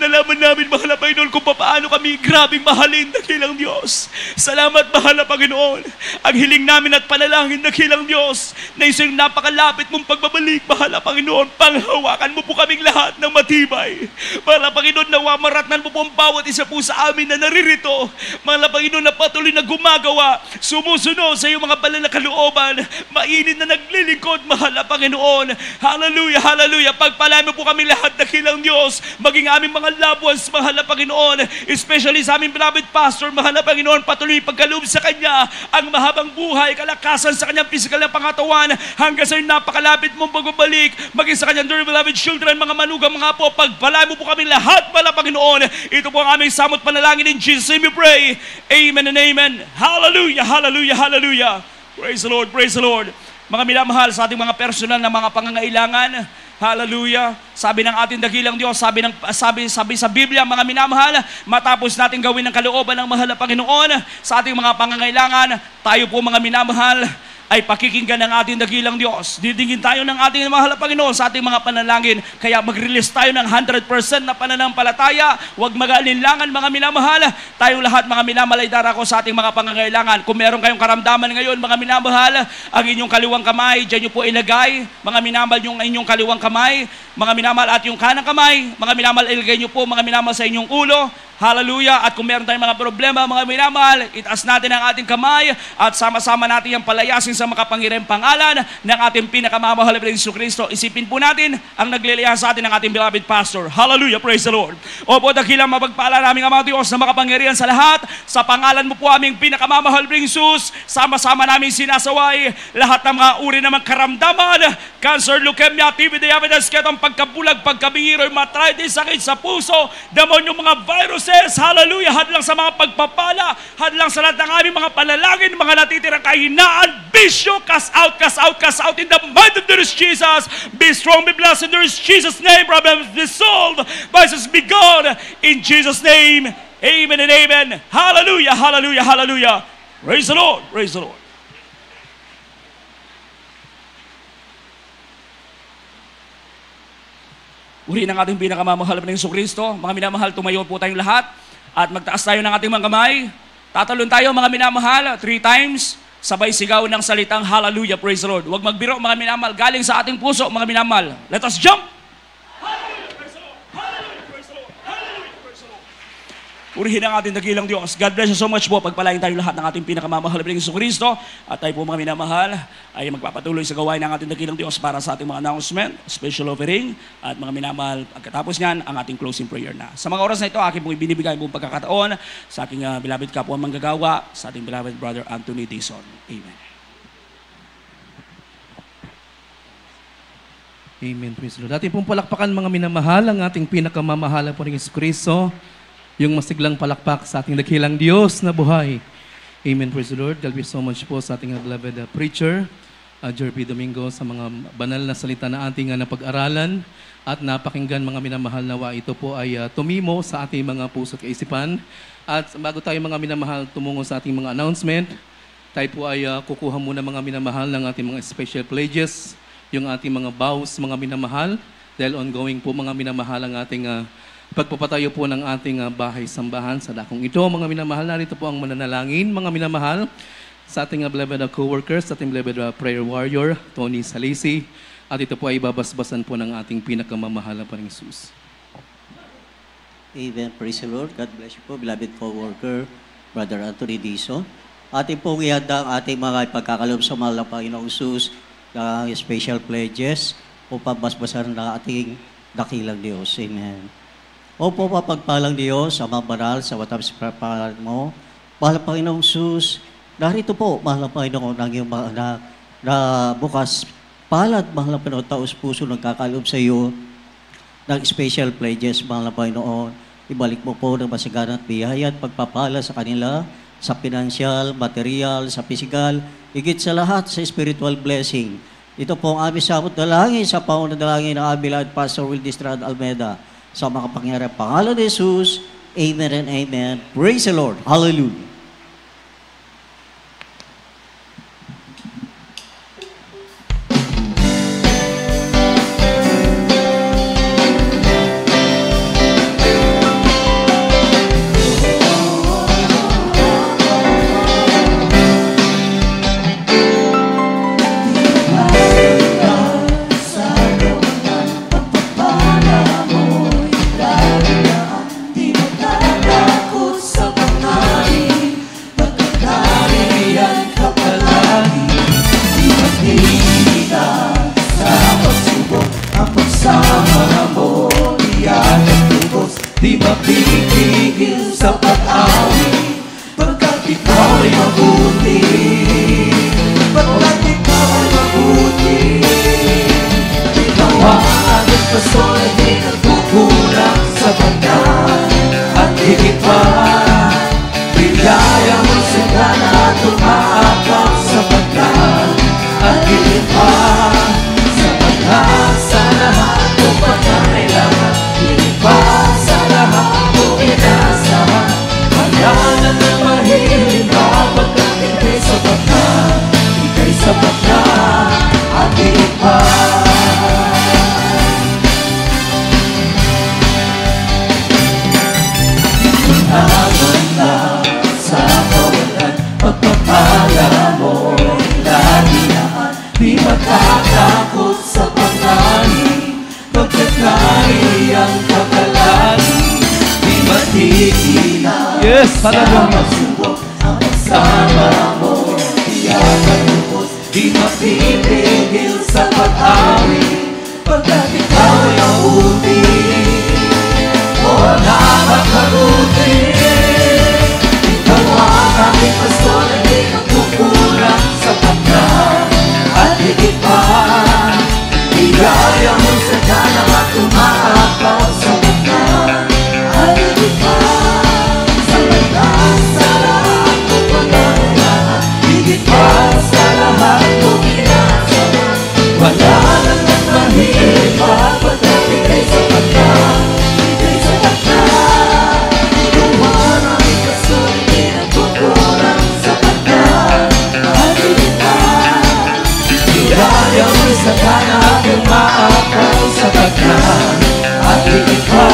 Nalaman namin, mahal na Panginoon, kung paano kami grabing mahalin, dakilang Diyos. Salamat, mahal na Panginoon. Ang hiling namin at panalangin, dakilang Diyos, na isang napakalapit mong pagbabalik, mahal na Panginoon, panghawakan mo po kaming lahat ng matibay. Mahal na Panginoon, nawa maratnan mo po ang bawat isa po sa amin na naririto. Mahal na Panginoon, na patuloy na gumagawa, sumusunod sa iyong mga banal na kalooban, mainit na naglilingkod, mahal na Panginoon. Hallelujah, hallelujah. Pagpalain mo po kami lahat, dakilang Diyos, maging aming mga loved ones, mahal na Panginoon, especially sa aming beloved pastor, mahal na Panginoon, patuloy pagkaloob sa kanya ang mahabang buhay, kalakasan sa kanyang physical na pangatawan, hanggang sa yung napakalapit mong pagbabalik, maging sa kanyang dear beloved children, mga manugang, mga po, pagpalain mo po kami lahat, mahal na Panginoon. Ito po ang aming samot panalangin, in Jesus' name we pray. Amen and amen. Hallelujah, hallelujah, hallelujah. Praise the Lord, praise the Lord. Mga minamahal, sa ating mga personal na mga pangangailangan, hallelujah. Sabi ng ating dakilang Diyos, sabi sa Biblia, mga minamahal, matapos natin gawin ang kalooban ng mahal na Panginoon sa ating mga pangangailangan, tayo po mga minamahal ay pakikinggan ng ating dakilang Diyos. Didingin tayo ng ating mahal na Panginoon sa ating mga panalangin. Kaya mag-release tayo ng 100% na pananampalataya. Huwag mag-alinlangan, mga minamahal. Tayong lahat, mga minamahal, ay darako sa ating mga pangangailangan. Kung meron kayong karamdaman ngayon, mga minamahal, ang inyong kaliwang kamay, dyan nyo po ilagay. Mga minamahal, yung inyong kaliwang kamay, mga minamahal, at yung kanang kamay, mga minamahal, ilagay nyo po, mga minamahal, sa inyong ulo. Hallelujah. At kung meron tayong mga problema, mga minamahal, itaas natin ang ating kamay at sama-sama natin yung palayasin sa makapangyarihang pangalan ng ating pinakamamahal na Jesucristo. Isipin po natin ang nagliliyas sa atin ng ating beloved pastor. Hallelujah. Praise the Lord. Opo, dakilang mapagpala namin ang mga Diyos na makapangyarihan sa lahat. Sa pangalan mo po aming pinakamamahal na Jesus, sama-sama namin sinasaway lahat ng mga uri ng mga karamdaman, cancer, leukemia, TB, diabetes, ketong pagkabulag, pagkabingiro, arthritis, sakit sa puso, demonyong mga virus, hallelujah, hadlang sa mga pagpapala, hadlang sa lahat ng aming mga panalangin, mga natitirang kahinaan, bisyo, cast out, cast out, cast out in the might of the Lord Jesus. Be strong, be blessed in the Lord Jesus' name. Problems be solved, vices be gone, in Jesus' name. Amen and amen. Hallelujah, hallelujah, hallelujah. Praise the Lord, praise the Lord. Uri ng ating pinakamamahal na Jesucristo. Mga minamahal, tumayo po tayong lahat at magtaas tayo ng ating mga kamay. Tatalon tayo, mga minamahal, 3 times. Sabay sigaw ng salitang hallelujah, praise the Lord. Huwag magbiro, mga minamahal, galing sa ating puso, mga minamahal. Let us jump! Urihin ang ating dakilang Diyos. God bless you so much po. Pagpalain tayo lahat ng ating pinakamamahal na Jesucristo. At tayo po, mga minamahal, ay magpapatuloy sa gawain ng ating dakilang Diyos para sa ating mga announcement, special offering, at mga minamahal, pagkatapos niyan, ang ating closing prayer na. Sa mga oras na ito, aking pong ibinibigay pong pagkakataon sa aking beloved kapwa manggagawa, sa ating beloved brother Anthony Dizon. Amen. Amen. Praise the Lord. Ating pong palakpakan, mga minamahal, ang ating pinakamamahal po ng Jesucristo, yung masiglang palakpak sa ating dakilang Diyos na buhay. Amen. Praise the Lord. God bless so much po sa ating beloved preacher, Jerby Domingo, sa mga banal na salita na ating napag-aralan at napakinggan, mga minamahal, nawa ito po ay tumimo sa ating mga puso at kaisipan. At bago tayo, mga minamahal, tumungo sa ating mga announcement, tayo po ay kukuha muna, mga minamahal, ng ating mga special pledges, yung ating mga vows, mga minamahal, dahil ongoing po, mga minamahal, ang ating pagpapatayo po ng ating bahay-sambahan sa dakong ito. Mga minamahal, narito po ang mananalangin. Mga minamahal, sa ating beloved co-workers, sa ating beloved prayer warrior, Tony Salisi. At ito po ay babasbasan po ng ating pinakamamahal na Panginoong Hesus. Amen. Praise the Lord. God bless you po, beloved co-worker, Brother Anthony Dizon. Ating pong ihanda ang ating mga ipagkakalob sa mahal na Panginoong Hesus, ng special pledges o pambasbasan ng ating dakilang Diyos. Amen. Opo, mapagpalang Diyos, Amang Banal, sa watapos papalan mo, mahal na Panginoong Hesus, narito po, mahal na Panginoon, ang iyong mga anak na bukas palad, mahal na Panginoon, taos puso nagkakalob sa iyo ng special pledges, mahal na Panginoon. Ibalik mo po ng masiganang at biyaya at pagpapala sa kanila, sa financial, material, sa physical, higit sa lahat sa spiritual blessing. Ito po ang aming samot dalangin sa paunang dalangin ng aming Lord Pastor Will Distrad Almeida. Sa mga pangyayari pangalan ni Jesus, Amen and Amen. Praise the Lord. Hallelujah. Di mapipigil sa pag-awi, pagkat ikaw ay mabuti. Pagkat ikaw ay mabuti. Ikaw ang ating pastor ay di nagkukulang sa pagkat. At higit pa, bigaya mo'y sagana at umaakaw sa pagkat. At higit pa, sa pagkat sa lahat ng pagkakailangan. Higit pa sa lahat ng inasahan. Hangganan ng mahilig ka pagkat ika'y sapat na. Ika'y sapat na at higit pa. Habang na sa kawalan, pagpapala mo lagi naman. Di matatakot sa pangalan, pagkat nari ang kakalagi. Di matigila, yes, sa masubok ang kasama mo. Iyak at lubos, di mapipigil sa pag-awi, pagkat ikaw ay mabuti. O napakabuti. Ikaw ang aking pastor na di nagkukulang sa pagkat. At higit pa, bigaya mo sa kanang at umaakaw sa pagkat. At higit pa, sa lahat sa lahat ng pagkakailangan. Higit pa sa lahat ng inasahan. Wala nang nagmahilig pa, pagkat ika'y sapat na. Ika'y sapat na. Ikaw ang aming pastor, di nagkukulang sa pagkat. At higit pa, bigaya mo sa kanang at umaakaw sa pagkat. At higit pa,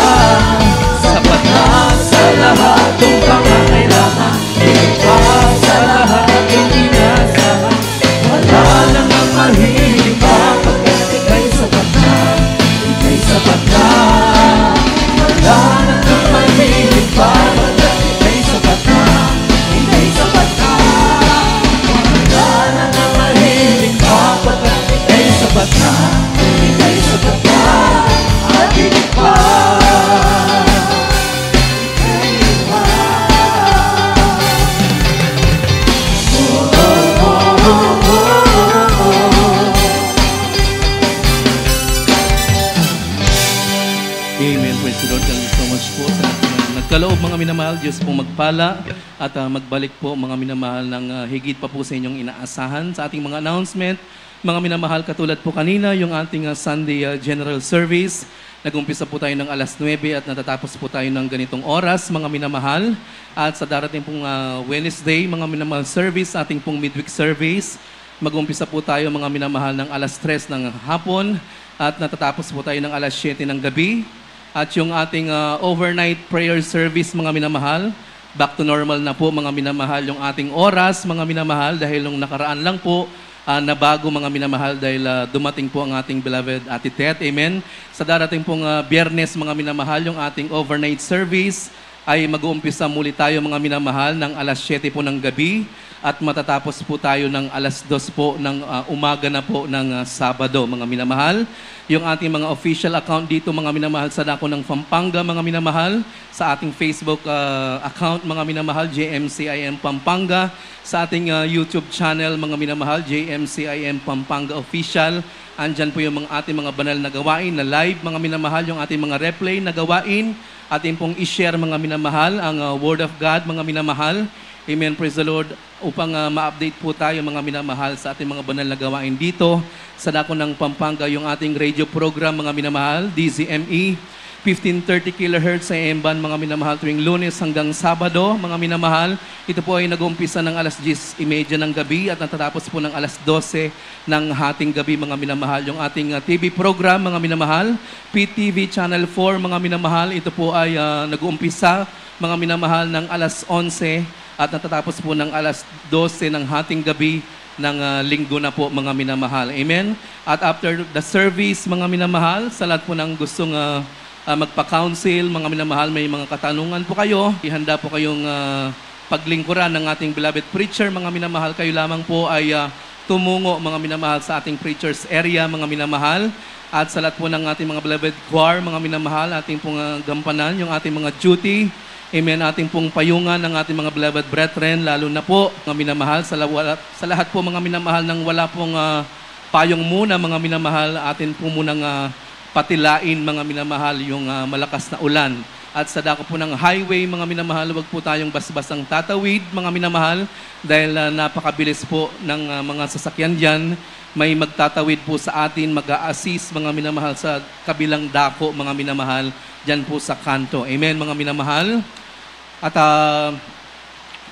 sapat na sa lahat ng pangangailangan. Higit pa sa lahat ng inasahan. Wala nang ang mahilig pa, pagkat ika'y sapat na. Ika'y sapat na. Wala nang ang mahilig pa, pagkat ika'y sapat na. Ika'y sapat na. Wala nang ang mahilig pa, pagkat ika'y sapat na. Ika'y sapat na. At higit pa. Ika'y pa. Amen. Praise the Lord. Thank you so much po sa lahat ng nagkaloob, mga minamahal. Diyos po magpala at magbalik po, mga minamahal, ng higit pa po sa inyong inaasahan sa ating mga announcement. Mga minamahal, katulad po kanina, yung ating Sunday General Service. Nag-umpisa po tayo ng alas 9 at natatapos po tayo ng ganitong oras, mga minamahal. At sa darating pong Wednesday, mga minamahal service, ating pong midweek service. Mag-umpisa po tayo, mga minamahal, ng alas 3 ng hapon at natatapos po tayo ng alas 7 ng gabi. At yung ating overnight prayer service, mga minamahal, back to normal na po, mga minamahal, yung ating oras, mga minamahal, dahil nung nakaraan lang po, nabago, mga minamahal, dahil dumating po ang ating beloved Ate Tet. Amen. Sa darating pong Biyernes, mga minamahal, yung ating overnight service ay mag-uumpisa muli tayo, mga minamahal, ng alas 7 po ng gabi at matatapos po tayo ng alas 2 po ng umaga na po ng Sabado, mga minamahal. Yung ating mga official account dito, mga minamahal, sa dako ng Pampanga, mga minamahal, sa ating Facebook account, mga minamahal, JMCIM Pampanga, sa ating YouTube channel, mga minamahal, JMCIM Pampanga Official. Andyan po yung ating mga banal na gawain na live, mga minamahal, yung ating mga replay na gawain. Ating pong i-share, mga minamahal, ang Word of God, mga minamahal. Amen, praise the Lord. Upang ma-update po tayo, mga minamahal, sa ating mga banal na gawain dito sa dako ng Pampanga, yung ating radio program, mga minamahal, DZME, 1530 kHz sa AM-band, mga minamahal, tuwing Lunes hanggang Sabado, mga minamahal. Ito po ay nag-umpisa ng alas 10:30 ng gabi at natatapos po ng alas 12 ng hating gabi, mga minamahal. Yung ating TV program, mga minamahal, PTV Channel 4, mga minamahal, ito po ay nag-uumpisa, mga minamahal, ng alas 11 at natatapos po ng alas 12 ng hating gabi ng linggo na po, mga minamahal. Amen? At after the service, mga minamahal, sa lahat po ng gustong magpa-counsel, mga minamahal, may mga katanungan po kayo, ihanda po kayong paglingkuran ng ating beloved preacher, mga minamahal. Kayo lamang po ay tumungo, mga minamahal, sa ating preacher's area, mga minamahal. At sa lahat po ng ating mga beloved choir, mga minamahal, ating pong gampanan, yung ating mga duty. Amen, ating pong payungan ng ating mga beloved brethren, lalo na po, mga minamahal, sa lahat po, mga minamahal, nang wala pong payong muna, mga minamahal, atin po munang patilain, mga minamahal, yung malakas na ulan. At sa dako po ng highway, mga minamahal, wag po tayong basbasang tatawid, mga minamahal, dahil napakabilis po ng mga sasakyan dyan. May magtatawid po sa atin, mag-a-assist, mga minamahal, sa kabilang dako, mga minamahal, dyan po sa kanto. Amen, mga minamahal. At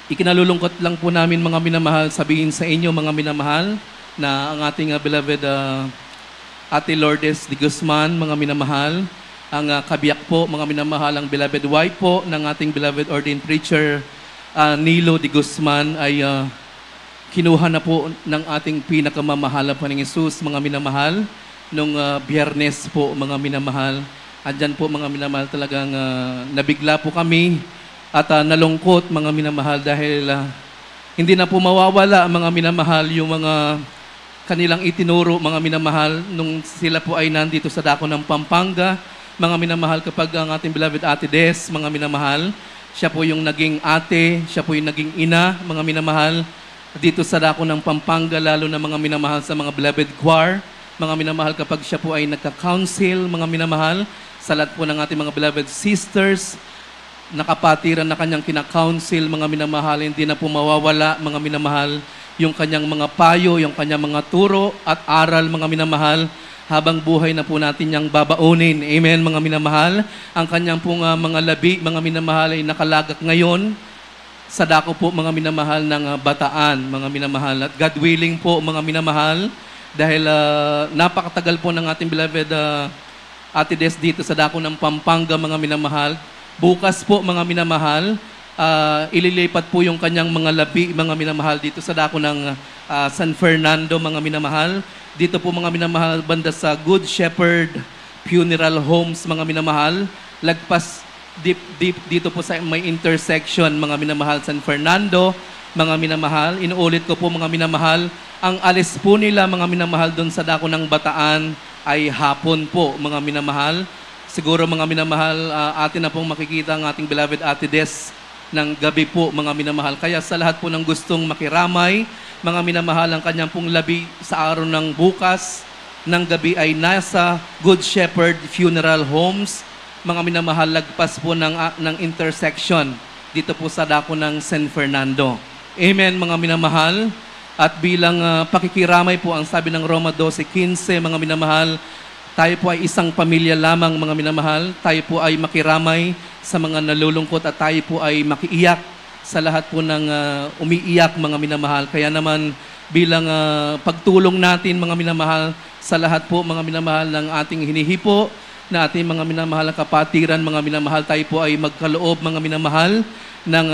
ikinalulungkot lang po namin, mga minamahal, sabihin sa inyo, mga minamahal, na ang ating beloved Ate Lourdes de Guzman, mga minamahal, ang kabiyak po, mga minamahal, ang beloved wife po ng ating beloved ordained preacher Nilo de Guzman ay kinuha na po ng ating pinakamamahalang Panginoong Hesus, mga minamahal, nung Biyernes po, mga minamahal. At dyan po, mga minamahal, talagang nabigla po kami at nalungkot, mga minamahal, dahil hindi na po mawawala, mga minamahal, yung mga kanilang itinuro, mga minamahal, nung sila po ay nandito sa dako ng Pampanga. Mga minamahal, kapag ang ating beloved Ate Des, mga minamahal, siya po yung naging ate, siya po yung naging ina, mga minamahal, dito sa dako ng Pampanga, lalo na, mga minamahal, sa mga beloved choir. Mga minamahal, kapag siya po ay nagka-counsel, mga minamahal, sa lahat po ng ating mga beloved sisters, nakapatiran na kanyang kina-counsel, mga minamahal, hindi na po mawawala, mga minamahal, yung kanyang mga payo, yung kanyang mga turo at aral, mga minamahal, habang buhay na po natin niyang babaunin. Amen, mga minamahal. Ang kanyang pong mga labi, mga minamahal, ay nakalagak ngayon sa dako po, mga minamahal, ng Bataan, mga minamahal. At God willing po, mga minamahal, dahil napakatagal po ng ating beloved Ate Des dito sa dako ng Pampanga, mga minamahal. Bukas po, mga minamahal, ililipat po yung kanyang mga labi, mga minamahal, dito sa dako ng San Fernando, mga minamahal. Dito po, mga minamahal, banda sa Good Shepherd Funeral Homes, mga minamahal. Lagpas dito po sa may intersection, mga minamahal, San Fernando, mga minamahal. Inuulit ko po, mga minamahal, ang alis po nila, mga minamahal, doon sa dako ng Bataan ay hapon po, mga minamahal. Siguro, mga minamahal, atin na pong makikita ang ating beloved Ate Des ng gabi po, mga minamahal. Kaya sa lahat po ng gustong makiramay, mga minamahal, ang kanyang pong labi sa araw ng bukas ng gabi ay nasa Good Shepherd Funeral Homes, mga minamahal, lagpas po ng intersection dito po sa dako ng San Fernando. Amen, mga minamahal. At bilang pakikiramay po, ang sabi ng Roma 12:15, mga minamahal, tayo po ay isang pamilya lamang, mga minamahal. Tayo po ay makiramay sa mga nalulungkot at tayo po ay makiiyak sa lahat po ng umiiyak, mga minamahal. Kaya naman, bilang pagtulong natin, mga minamahal, sa lahat po, mga minamahal, ng ating hinihipo, na ating mga minamahal na kapatiran, mga minamahal, tayo po ay magkaloob, mga minamahal, ng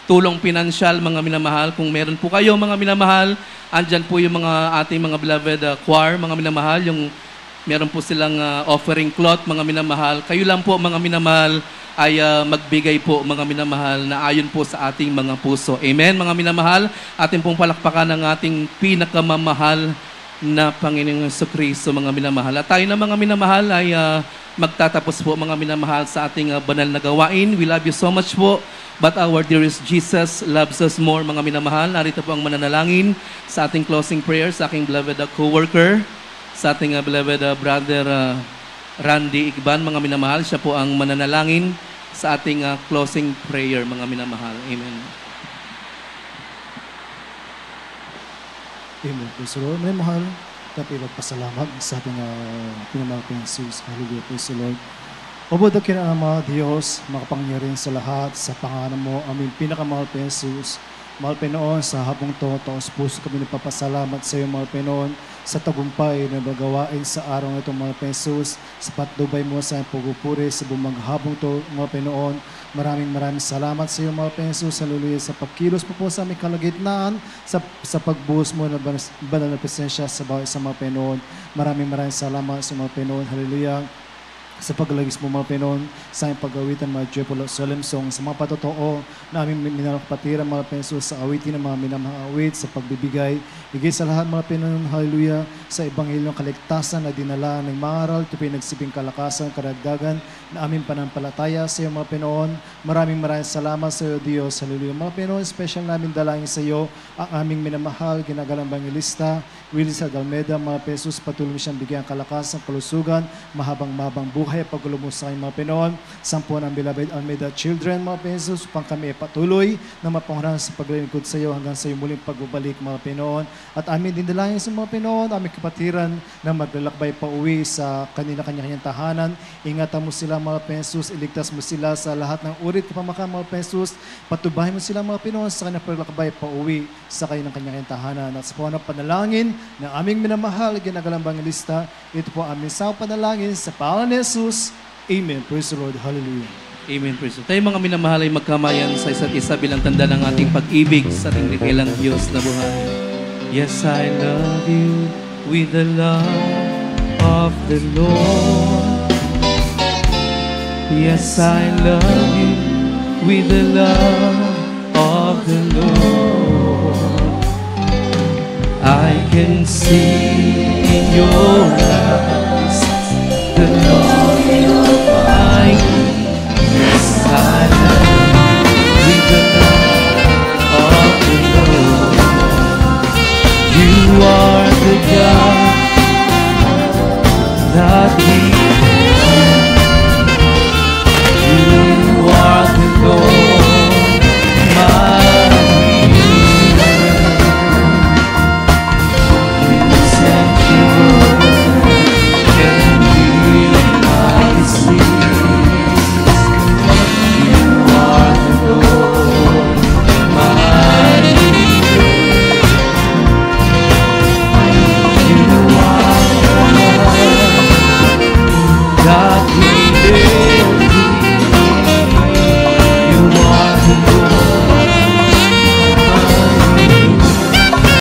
tulong pinansyal, mga minamahal. Kung meron po kayo, mga minamahal, andyan po yung mga ating mga beloved choir, mga minamahal, yung meron po silang offering cloth, mga minamahal. Kayo lang po, mga minamahal, ay magbigay po, mga minamahal, na ayon po sa ating mga puso. Amen, mga minamahal. Ating pong palakpakan ng ating pinakamamahal na Panginoong Jesucristo, mga minamahal. At tayo na, mga minamahal, ay magtatapos po, mga minamahal, sa ating banal na gawain. We love you so much po, but our dearest Jesus loves us more, mga minamahal. Narito po ang mananalangin sa ating closing prayer, sa aking beloved co-worker, sa ating beloved brother Randy Igban, mga minamahal. Siya po ang mananalangin sa ating closing prayer, mga minamahal. Amen. Amen. Praise the Lord. May mahal, dapat ipagpasalamat sa ating pinamahal kay Jesus. Hallelujah. Praise the Lord. Opo, dakilang Ama, Diyos, makapangyarihan sa lahat, sa pangalan mo, aming pinakamahal kay Jesus. Mahal Pinoon, sa habong to, taos puso kami nagpapasalamat sa iyo, mahal Pinoon, sa tagumpay na magawain sa araw na ito, mahal Jesus, sa patnubay mo sa iyong pagpupuri, sa bumaghabong to, mahal Pinoon. Maraming salamat sa iyo, mahal Jesus. Hallelujah. Sa pagkilos po sa aming kalagitnaan, sa pagbuhos mo na banal na presensya sa bawat isang mga Pinoon. Maraming salamat sa mga Pinoon. Hallelujah. Sa paglagis mo, mga Pinoon, sa aming pag-awitan, mga joyful solemn song, sa mga patotoo na aming minalakpatiran, mga Jesus, sa awitin ng mga minamahawit, sa pagbibigay, higit sa lahat, mga Pinoon, hallelujah, sa ebanghilyong kaligtasan na dinala ng mangaral, ito pinagsibing kalakasan, karagdagan, na aming panampalataya sa iyo, mga Pinoon. Maraming salamat sa iyo, Diyos, hallelujah. Mga Pinoon, special namin dalangin sa iyo, ang aming minamahal, ginagalang Bangilista, Willis Almeda, mga Jesus, patuloy siyang bigyan kalakasan, kalusugan, mahabang buhay, pagulong sa kanyang mga Pinoon, sampo ng beloved Almeida children, mga Jesus, upang kami patuloy na mapangurahan sa paglilingkod sa iyo hanggang sa iyong muling pagbabalik, mga Pinoon. At amin din dalangin sa mga Pinoon, aming kapatiran na maglalakbay pa uwi sa kanyang tahanan. Ingatan mo sila, mga Jesus, iligtas mo sila sa lahat ng urit kapamakan, mga Jesus. Patubahin mo sila, mga Pinoon, sa kanyang paglakbay pa uwi sa kanyang tahanan. At sa po ng panalangin na aming minamahal, ginagalang Bangilista, ito po aming sa panalangin sa pangalan ni Jesus. Amen. Praise the Lord. Hallelujah. Amen. Praise the Lord. Tayo, mga minamahal, ay magkamayan sa isa't isa bilang tanda ng ating pag-ibig sa ating likilang Diyos na buhay. Yes, I love you with the love of the Lord. Yes, I love you with the love of the Lord. I can see in your eyes the love